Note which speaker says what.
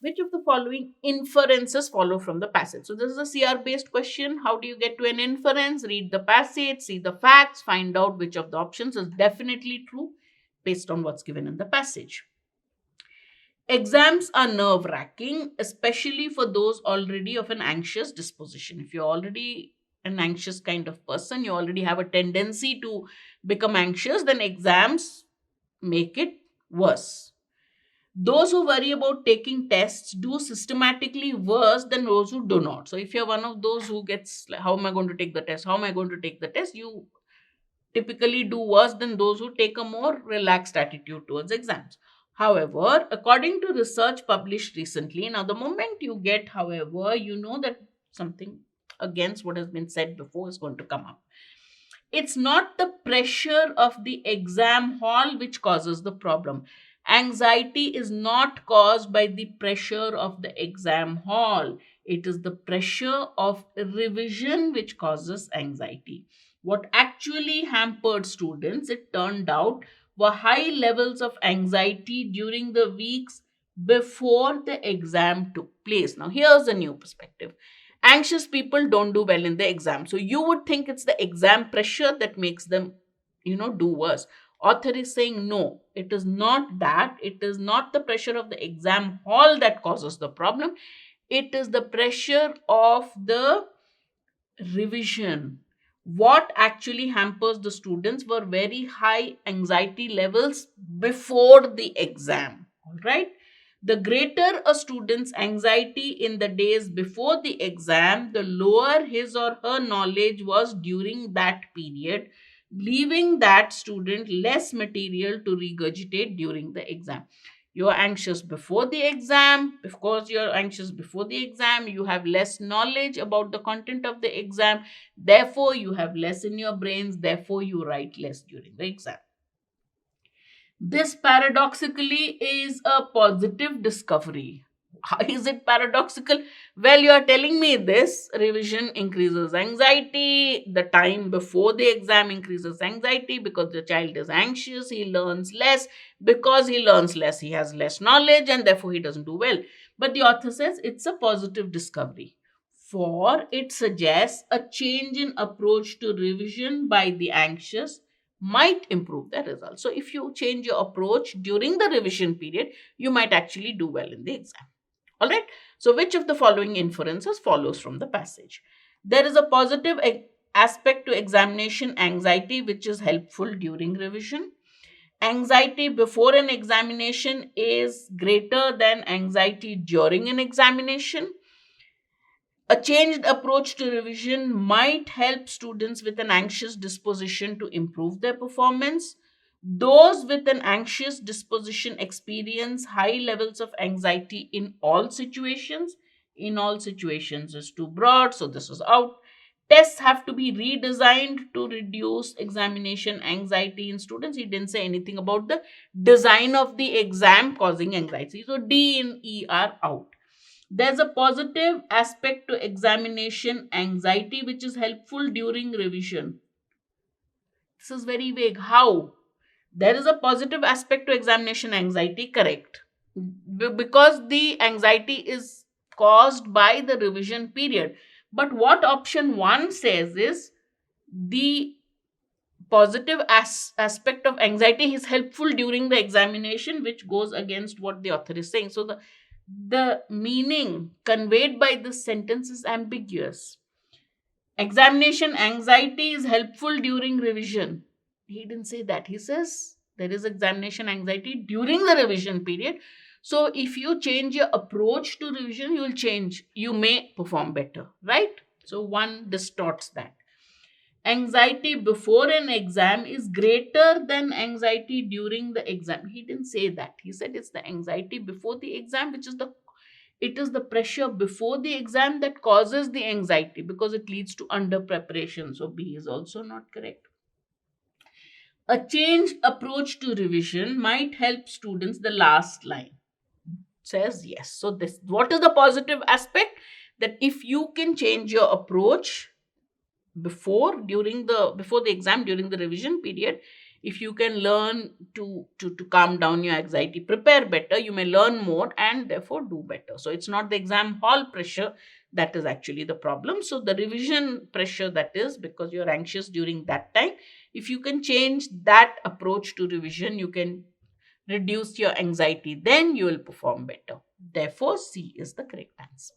Speaker 1: Which of the following inferences follow from the passage? So this is a CR based question. How do you get to an inference? Read the passage, see the facts, find out which of the options is definitely true based on what's given in the passage. Exams are nerve wracking, especially for those already of an anxious disposition. If you're already an anxious kind of person, you already have a tendency to become anxious, then exams make it worse. Those who worry about taking tests do systematically worse than those who do not. So if you're one of those who gets like, how am I going to take the test? How am I going to take the test? You typically do worse than those who take a more relaxed attitude towards exams. However, according to research published recently, now the moment you get, however, you know that something against what has been said before is going to come up. It's not the pressure of the exam hall which causes the problem. Anxiety is not caused by the pressure of the exam hall. It is the pressure of revision which causes anxiety. What actually hampered students, it turned out, were high levels of anxiety during the weeks before the exam took place. Now, here's a new perspective. Anxious people don't do well in the exam. So you would think it's the exam pressure that makes them, do worse. Author is saying no, it is not that. It is not the pressure of the exam hall that causes the problem. It is the pressure of the revision. What actually hampers the students were very high anxiety levels before the exam. All right. The greater a student's anxiety in the days before the exam, the lower his or her knowledge was during that period, leaving that student less material to regurgitate during the exam. You're anxious before the exam. Because you're anxious before the exam, you have less knowledge about the content of the exam. Therefore, you have less in your brains. Therefore, you write less during the exam. This paradoxically is a positive discovery. How is it paradoxical? Well, you are telling me this revision increases anxiety, the time before the exam increases anxiety because the child is anxious, he learns less. Because he learns less, he has less knowledge and therefore he doesn't do well. But the author says it's a positive discovery, for it suggests a change in approach to revision by the anxious might improve the results. So if you change your approach during the revision period, you might actually do well in the exam. All right. So which of the following inferences follows from the passage? There is a positive aspect to examination anxiety which is helpful during revision. Anxiety before an examination is greater than anxiety during an examination. A changed approach to revision might help students with an anxious disposition to improve their performance. Those with an anxious disposition experience high levels of anxiety in all situations. In all situations is too broad, so this is out. Tests have to be redesigned to reduce examination anxiety in students. He didn't say anything about the design of the exam causing anxiety. So D and E are out. There's a positive aspect to examination anxiety which is helpful during revision. This is very vague. How? There is a positive aspect to examination anxiety, correct. Because the anxiety is caused by the revision period. But what option 1 says is the positive aspect of anxiety is helpful during the examination, which goes against what the author is saying. So the meaning conveyed by this sentence is ambiguous. Examination anxiety is helpful during revision. He didn't say that. He says there is examination anxiety during the revision period. So if you change your approach to revision, you may perform better, right? So one distorts that. Anxiety before an exam is greater than anxiety during the exam. He didn't say that. He said it's the anxiety before the exam, it is the pressure before the exam that causes the anxiety because it leads to under preparation. So B is also not correct. A changed approach to revision might help students. The last line says yes. So this, what is the positive aspect? That if you can change your approach before the exam, during the revision period, If you can learn to calm down your anxiety, prepare better, you may learn more and therefore do better. So it's not the exam hall pressure that is actually the problem. So the revision pressure, that is because you're anxious during that time, if you can change that approach to revision, you can reduce your anxiety, then you will perform better. Therefore, C is the correct answer.